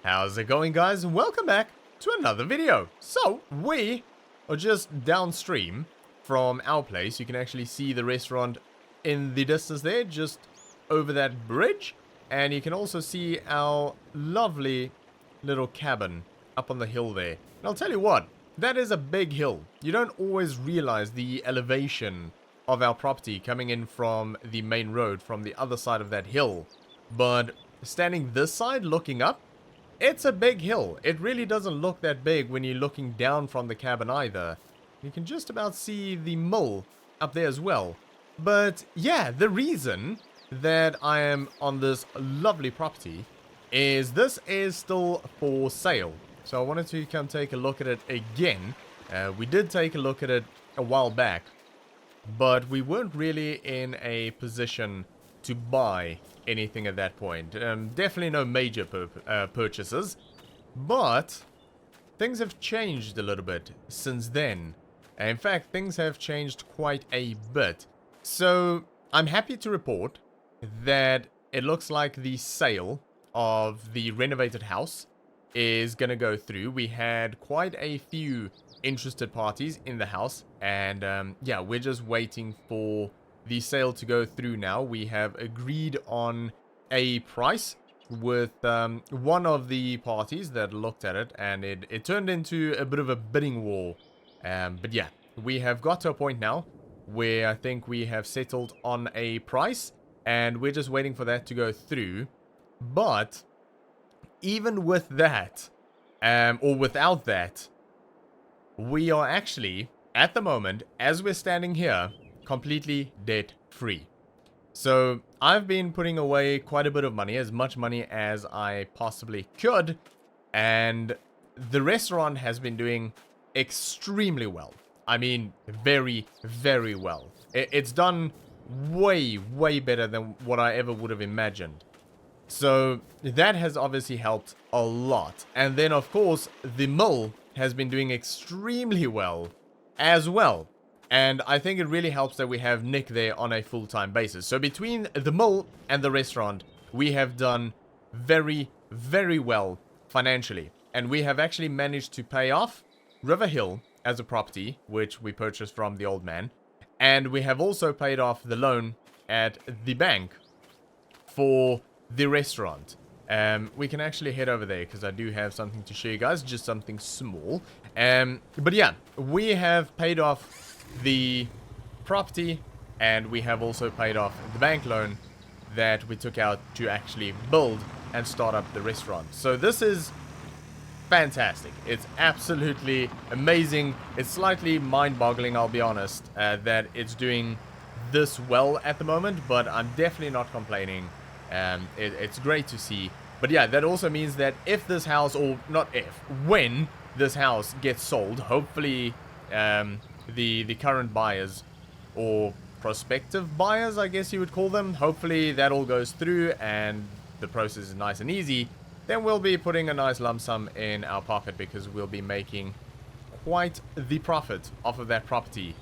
How's it going, guys? Welcome back to another video. So, we are just downstream from our place. You can actually see the restaurant in the distance there, just over that bridge. And you can also see our lovely little cabin up on the hill there. And I'll tell you what, that is a big hill. You don't always realize the elevation of our property coming in from the main road from the other side of that hill. But standing this side, looking up, it's a big hill. It really doesn't look that big when you're looking down from the cabin either. You can just about see the mill up there as well. But yeah, the reason that I am on this lovely property is this is still for sale. So I wanted to come take a look at it again. We did take a look at it a while back, but we weren't really in a position to buy anything at that point. Definitely no major purchases, but things have changed a little bit since then. In fact, things have changed quite a bit. So I'm happy to report that it looks like the sale of the renovated house is gonna go through. We had quite a few interested parties in the house, and yeah, we're just waiting for the sale to go through now. We have agreed on a price with one of the parties that looked at it, and it turned into a bit of a bidding war. But yeah, we have got to a point now where I think we have settled on a price, and we're just waiting for that to go through. But even with that, or without that, we are actually, at the moment, as we're standing here, completely debt free. So I've been putting away quite a bit of money, as much money as I possibly could, and the restaurant has been doing extremely well. I mean, very, very well. It's done way, way better than what I ever would have imagined. So that has obviously helped a lot. And then, of course, the mill has been doing extremely well as well. And I think it really helps that we have Nick there on a full-time basis. So between the mill and the restaurant, we have done very, very well financially. And we have actually managed to pay off River Hill as a property, which we purchased from the old man. And we have also paid off the loan at the bank for the restaurant. We can actually head over there because I do have something to show you guys, just something small. But yeah, we have paid off the property, and we have also paid off the bank loan that we took out to actually build and start up the restaurant. So this is fantastic. It's absolutely amazing. It's slightly mind-boggling, I'll be honest, that it's doing this well at the moment, but I'm definitely not complaining. It's great to see. But yeah, that also means that if this house, or not if, when this house gets sold, hopefully the current buyers, or prospective buyers, I guess you would call them, hopefully that all goes through and the process is nice and easy, then we'll be putting a nice lump sum in our pocket, because we'll be making quite the profit off of that property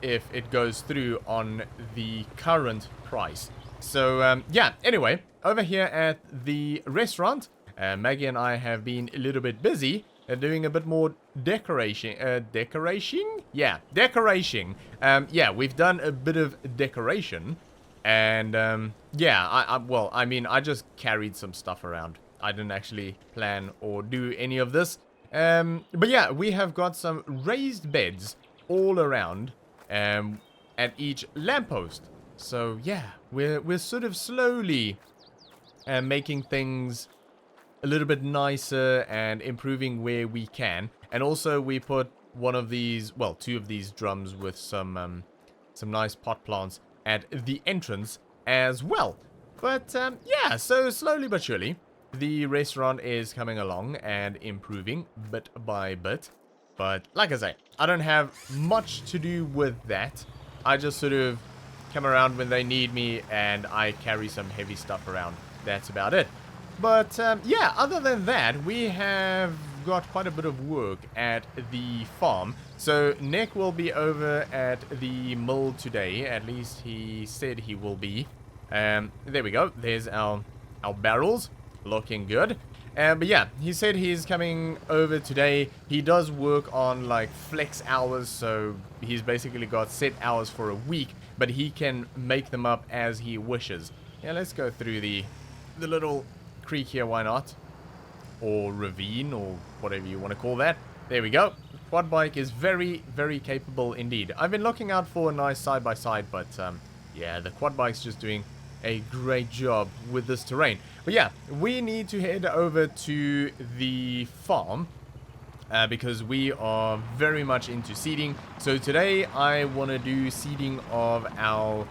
if it goes through on the current price. So yeah, anyway, over here at the restaurant, Maggie and I have been a little bit busy doing a bit more decoration. Yeah, decoration. Yeah, we've done a bit of decoration, and yeah, well, I mean, I just carried some stuff around. I didn't actually plan or do any of this. But yeah, we have got some raised beds all around at each lamppost. So yeah, we're sort of slowly making things a little bit nicer and improving where we can. And also we put one of these, well, two of these drums with some nice pot plants at the entrance as well. But yeah, so slowly but surely the restaurant is coming along and improving bit by bit. But like I say, I don't have much to do with that. I just sort of come around when they need me, and I carry some heavy stuff around. That's about it. But yeah, other than that, we have got quite a bit of work at the farm. So Nick will be over at the mill today. At least he said he will be. There we go. There's our barrels. Looking good. But yeah, he said he's coming over today. He does work on like flex hours, so he's basically got set hours for a week, but he can make them up as he wishes. Yeah, let's go through the little creek here, why not? Or ravine, or whatever you want to call that. There we go. Quad bike is very, very capable indeed. I've been looking out for a nice side-by-side, but yeah, the quad bike's just doing a great job with this terrain. But yeah, we need to head over to the farm because we are very much into seeding. So today I want to do seeding of our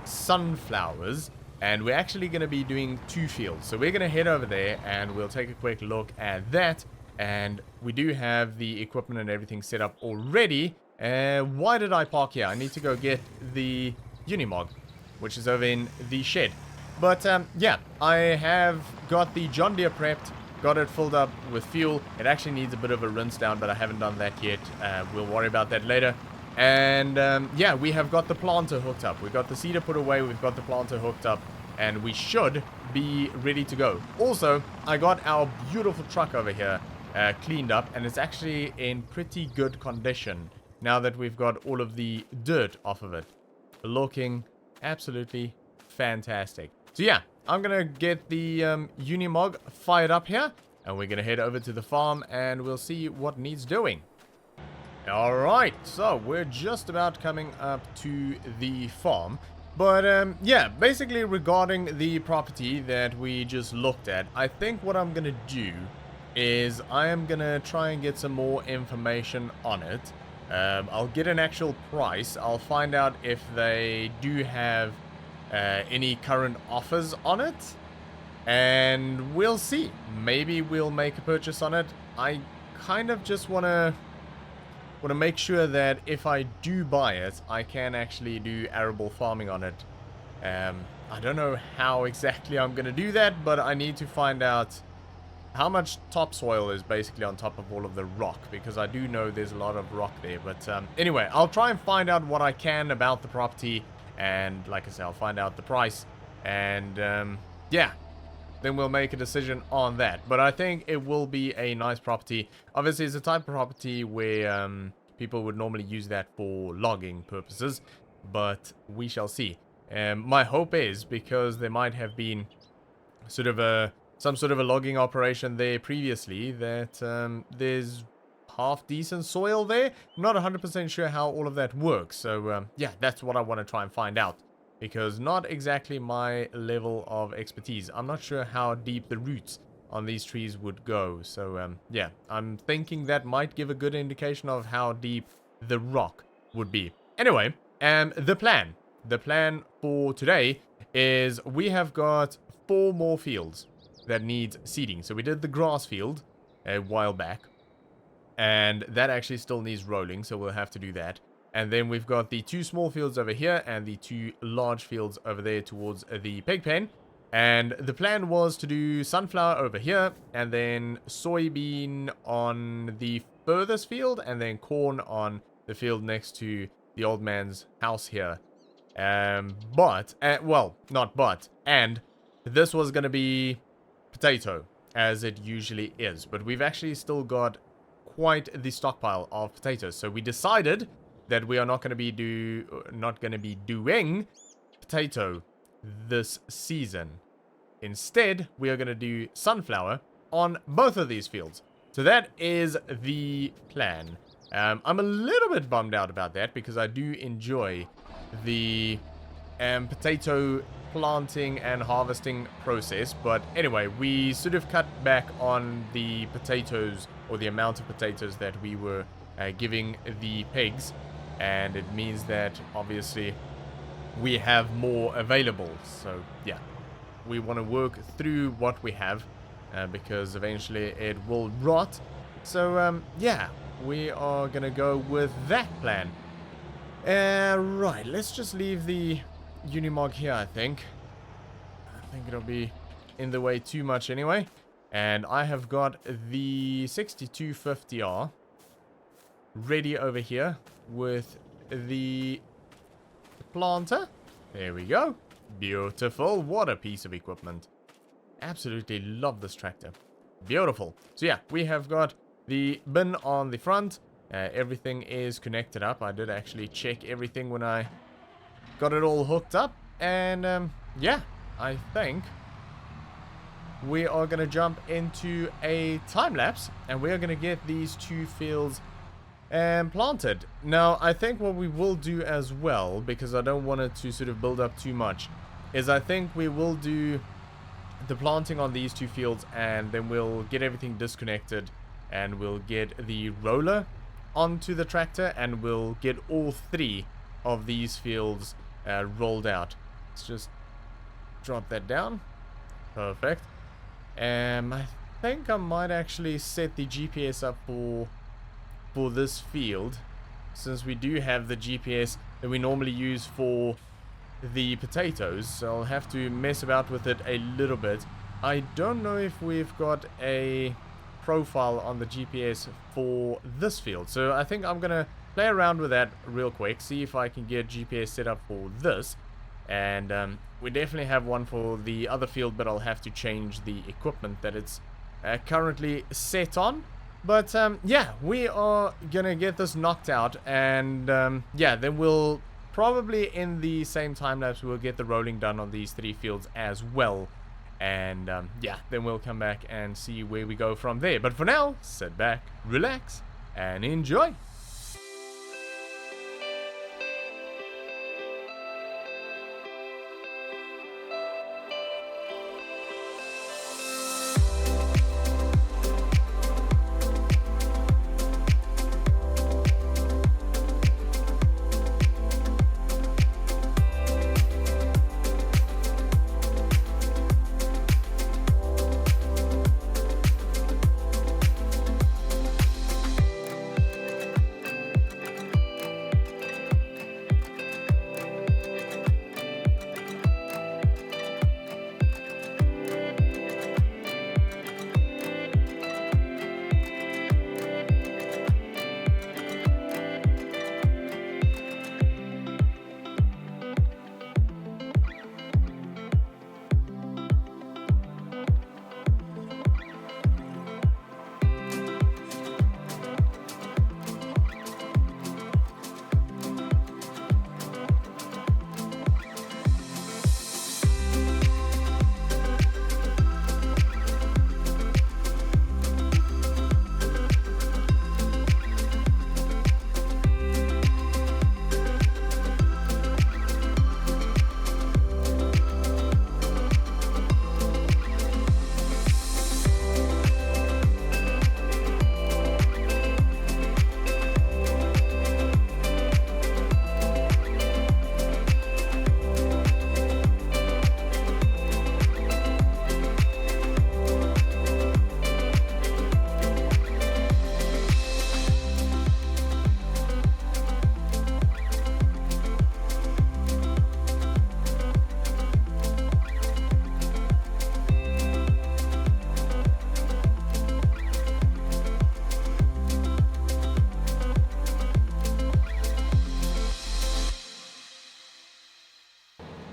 sunflowers, and we're actually going to be doing 2 fields. So we're going to head over there and we'll take a quick look at that. And we do have the equipment and everything set up already. Why did I park here? I need to go get the Unimog, which is over in the shed. But yeah, I have got the John Deere prepped, got it filled up with fuel. It actually needs a bit of a rinse down, but I haven't done that yet. We'll worry about that later. And yeah, we have got the planter hooked up. We've got the seeder put away, we've got the planter hooked up, and we should be ready to go. Also, I got our beautiful truck over here cleaned up, and it's actually in pretty good condition now that we've got all of the dirt off of it. Looking absolutely fantastic. So yeah, I'm gonna get the Unimog fired up here, and we're gonna head over to the farm and we'll see what needs doing. Alright, so we're just about coming up to the farm. But yeah, basically regarding the property that we just looked at, I think what I'm gonna do is I am gonna try and get some more information on it. I'll get an actual price. I'll find out if they do have any current offers on it, and we'll see. Maybe we'll make a purchase on it. I kind of just want to make sure that if I do buy it, I can actually do arable farming on it. I don't know how exactly I'm going to do that, but I need to find out how much topsoil is basically on top of all of the rock, because I do know there's a lot of rock there. But anyway, I'll try and find out what I can about the property, and like I said, I'll find out the price, and yeah, then we'll make a decision on that. But I think it will be a nice property. Obviously, it's a type of property where people would normally use that for logging purposes, but we shall see. My hope is, because there might have been sort of some sort of a logging operation there previously, that there's half decent soil there. I'm not 100% sure how all of that works. So yeah, that's what I want to try and find out, because not exactly my level of expertise. I'm not sure how deep the roots on these trees would go. So yeah, I'm thinking that might give a good indication of how deep the rock would be. Anyway, the plan for today is we have got 4 more fields that need seeding. So we did the grass field a while back, and that actually still needs rolling, so we'll have to do that. And then we've got the 2 small fields over here and the 2 large fields over there towards the pig pen. And the plan was to do sunflower over here, and then soybean on the furthest field, and then corn on the field next to the old man's house here. Well, not but, and this was going to be potato, as it usually is. But we've actually still got quite the stockpile of potatoes. So we decided that we are not going to be doing potato this season. Instead, we are going to do sunflower on both of these fields. So that is the plan. I'm a little bit bummed out about that, because I do enjoy the potato planting and harvesting process. But anyway, we sort of cut back on the potatoes, or the amount of potatoes that we were giving the pigs, and it means that obviously we have more available. So yeah, we want to work through what we have, because eventually it will rot. So yeah, we are gonna go with that plan. Right, let's just leave the Unimog here. I think it'll be in the way too much anyway. And I have got the 6250R ready over here with the planter. There we go. Beautiful. What a piece of equipment. Absolutely love this tractor. Beautiful. So yeah, we have got the bin on the front. Everything is connected up. I did actually check everything when I got it all hooked up. And yeah, I think we are going to jump into a time lapse. And we are going to get these 2 fields planted. Now, I think what we will do as well, because I don't want it to sort of build up too much, is I think we will do the planting on these 2 fields, and then we'll get everything disconnected, and we'll get the roller onto the tractor, and we'll get all 3 of these fields rolled out. Let's just drop that down. Perfect. I think I might actually set the GPS up for this field, since we do have the GPS that we normally use for the potatoes. So I'll have to mess about with it a little bit. I don't know if we've got a profile on the GPS for this field, so I think I'm gonna play around with that real quick, see if I can get GPS set up for this. And we definitely have one for the other field, but I'll have to change the equipment that it's currently set on. But yeah, we are gonna get this knocked out, and yeah, then we'll probably in the same time lapse we'll get the rolling done on these 3 fields as well. And yeah, then we'll come back and see where we go from there. But for now, sit back, relax, and enjoy.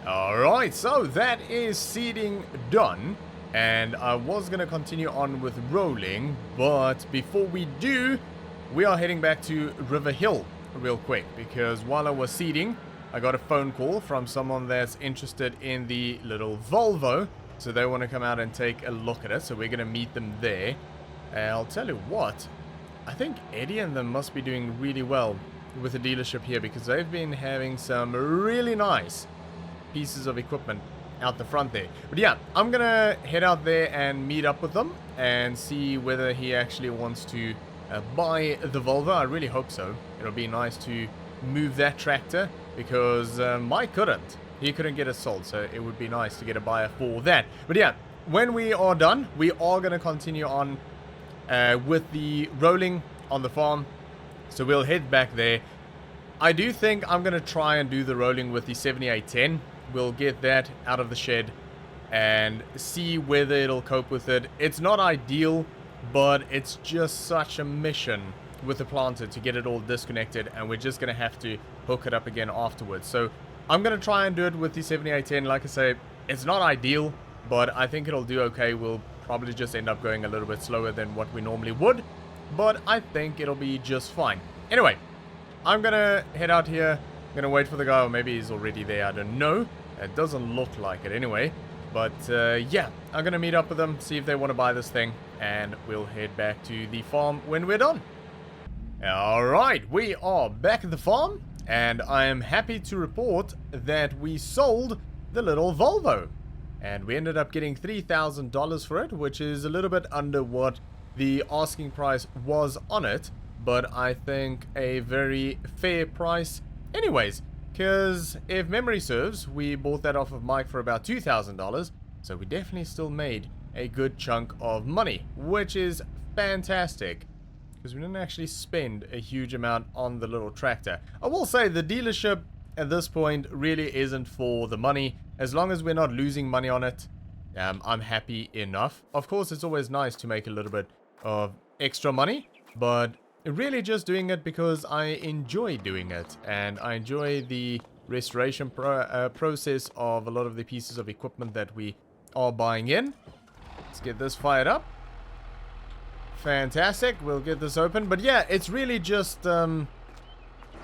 Alright, so that is seeding done, and I was going to continue on with rolling, but before we do, we are heading back to River Hill real quick, because while I was seeding, I got a phone call from someone that's interested in the little Volvo, so they want to come out and take a look at it, so we're going to meet them there. And I'll tell you what, I think Eddie and them must be doing really well with the dealership here, because they've been having some really nice pieces of equipment out the front there. But yeah, I'm gonna head out there and meet up with them and see whether he actually wants to buy the Volvo. I really hope so. It'll be nice to move that tractor, because Mike couldn't. He couldn't get it sold, so it would be nice to get a buyer for that. But yeah, when we are done, we are gonna continue on with the rolling on the farm, so we'll head back there. I do think I'm gonna try and do the rolling with the 7810. We'll get that out of the shed and see whether it'll cope with it. It's not ideal, but it's just such a mission with the planter to get it all disconnected, and we're just going to have to hook it up again afterwards. So I'm going to try and do it with the 7810. Like I say, it's not ideal, but I think it'll do okay. We'll probably just end up going a little bit slower than what we normally would. But I think it'll be just fine. Anyway, I'm gonna head out here. I'm gonna wait for the guy, or maybe he's already there, I don't know. It doesn't look like it anyway. But yeah, I'm gonna meet up with them, see if they want to buy this thing, and we'll head back to the farm when we're done. Alright, we are back at the farm, and I am happy to report that we sold the little Volvo. And we ended up getting $3,000 for it, which is a little bit under what the asking price was on it, but I think a very fair price anyways, because if memory serves, we bought that off of Mike for about $2,000, so we definitely still made a good chunk of money, which is fantastic, because we didn't actually spend a huge amount on the little tractor. I will say the dealership at this point really isn't for the money. As long as we're not losing money on it, I'm happy enough. Of course, it's always nice to make a little bit of extra money, but really just doing it because I enjoy doing it, and I enjoy the restoration process of a lot of the pieces of equipment that we are buying in. Let's get this fired up. Fantastic, we'll get this open. But yeah, it's really just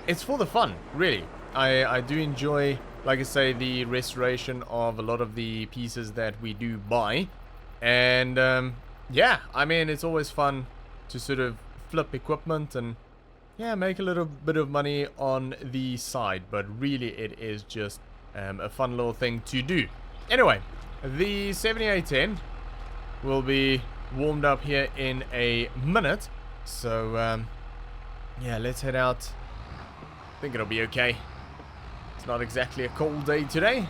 it's for the fun, really. I do enjoy, like I say, the restoration of a lot of the pieces that we do buy. And yeah, I mean, it's always fun to sort of flip equipment and, yeah, make a little bit of money on the side. But really, it is just a fun little thing to do. Anyway, the 7810 will be warmed up here in a minute. So, yeah, let's head out. I think it'll be okay. It's not exactly a cold day today.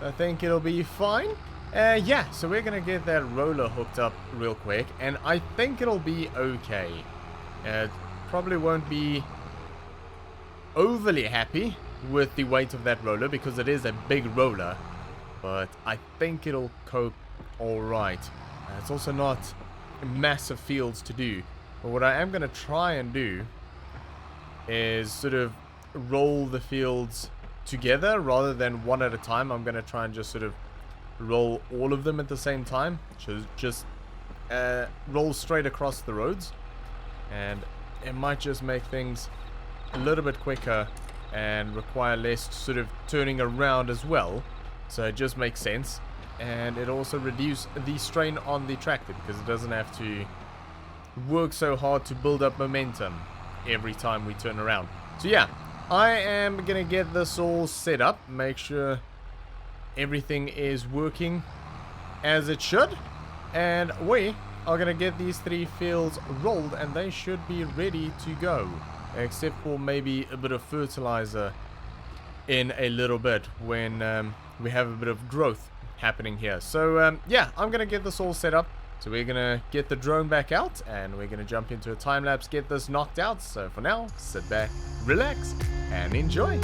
I think it'll be fine. Yeah, so we're going to get that roller hooked up real quick, and I think it'll be okay. Probably won't be overly happy with the weight of that roller because it is a big roller, but I think it'll cope alright. It's also not massive fields to do, but what I am going to try and do is sort of roll the fields together rather than one at a time. I'm going to try and just sort of roll all of them at the same time, just roll straight across the roads, and it might just make things a little bit quicker and require less sort of turning around as well, so it just makes sense. And it also reduces the strain on the tractor because it doesn't have to work so hard to build up momentum every time we turn around. So yeah, I am gonna get this all set up, make sure everything is working as it should, and we are gonna get these 3 fields rolled, and they should be ready to go, except for maybe a bit of fertilizer in a little bit when we have a bit of growth happening here. So yeah, I'm gonna get this all set up. So we're gonna get the drone back out, and we're gonna jump into a time lapse, get this knocked out. So for now, sit back, relax, and enjoy.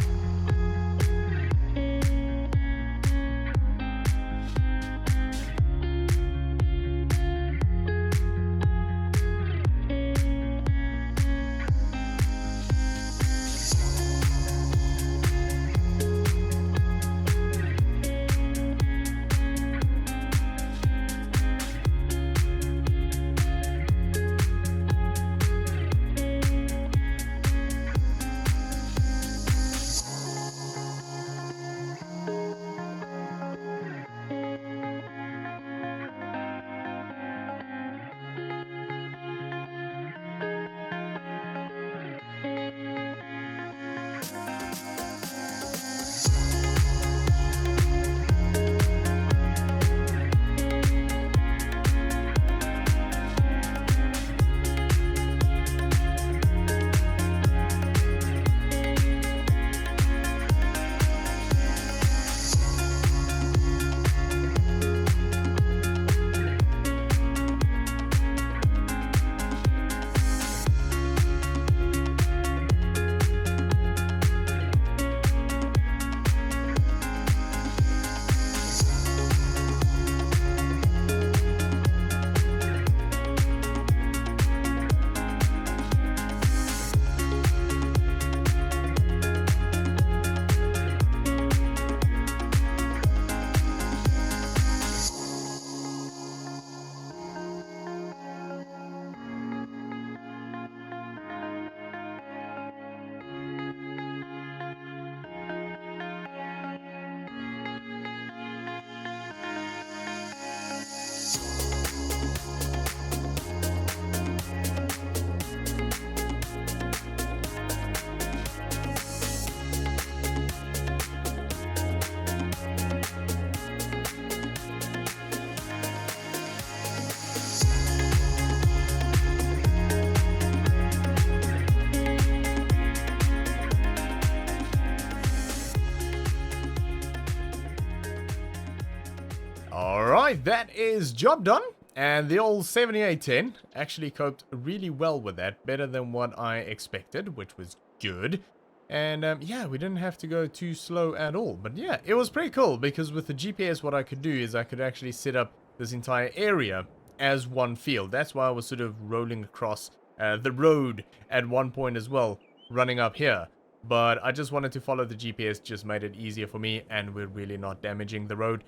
Alright, that is job done. And the old 7810 actually coped really well with that. Better than what I expected, which was good. And yeah, we didn't have to go too slow at all. But yeah, it was pretty cool because with the GPS what I could do is I could actually set up this entire area as one field. That's why I was sort of rolling across the road at one point as well, running up here. But I just wanted to follow the GPS, just made it easier for me, and we're really not damaging the road.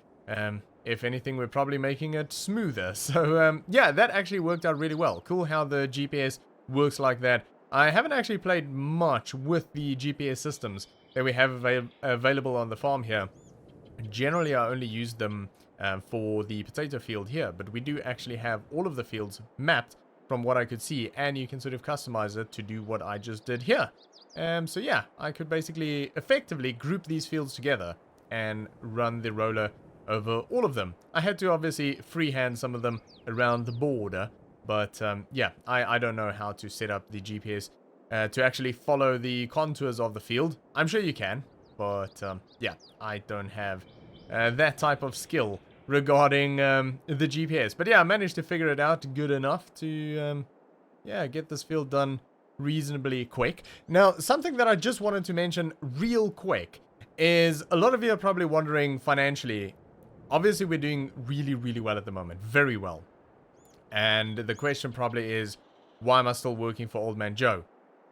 If anything, we're probably making it smoother. So yeah, that actually worked out really well. Cool how the GPS works like that. I haven't actually played much with the GPS systems that we have available on the farm here. Generally, I only use them for the potato field here, but we do actually have all of the fields mapped from what I could see, and you can sort of customize it to do what I just did here. So yeah, I could basically effectively group these fields together and run the roller over all of them. I had to obviously freehand some of them around the border, but yeah, I don't know how to set up the GPS to actually follow the contours of the field. I'm sure you can, but yeah, I don't have that type of skill regarding the GPS. But yeah, I managed to figure it out good enough to yeah, get this field done reasonably quick. Now, something that I just wanted to mention real quick is a lot of you are probably wondering financially. Obviously, we're doing really, really well at the moment. Very well. And the question probably is, why am I still working for Old Man Joe?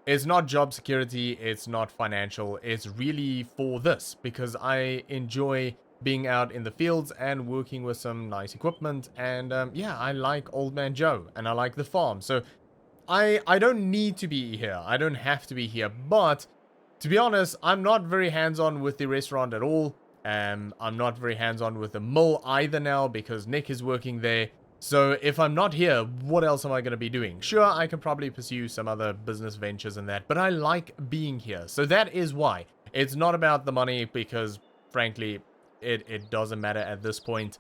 It's not job security, it's not financial, it's really for this, because I enjoy being out in the fields and working with some nice equipment, and yeah, I like Old Man Joe, and I like the farm, so I don't need to be here, I don't have to be here, but to be honest, I'm not very hands-on with the restaurant at all. I'm not very hands-on with the mill either now, because Nick is working there. So if I'm not here, what else am I going to be doing? Sure, I can probably pursue some other business ventures and that, but I like being here. So that is why. It's not about the money because, frankly, it doesn't matter at this point.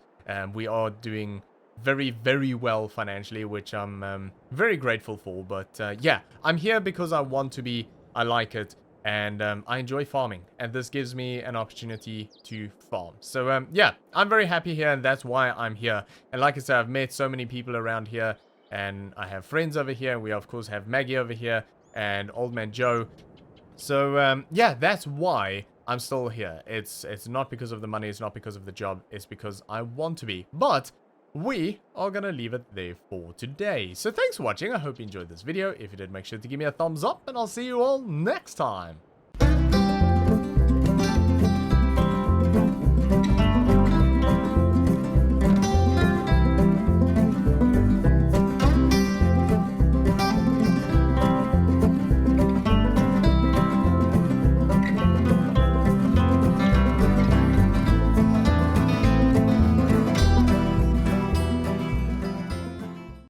We are doing very, very well financially, which I'm very grateful for. But yeah, I'm here because I want to be. I like it. And I enjoy farming, and this gives me an opportunity to farm. So yeah, I'm very happy here, and that's why I'm here. And like I said, I've met so many people around here, and I have friends over here. We of course have Maggie over here and Old Man Joe. So yeah, that's why I'm still here. It's not because of the money, it's not because of the job, it's because I want to be. But we are gonna leave it there for today. So thanks for watching. I hope you enjoyed this video. If you did, make sure to give me a thumbs up, and I'll see you all next time.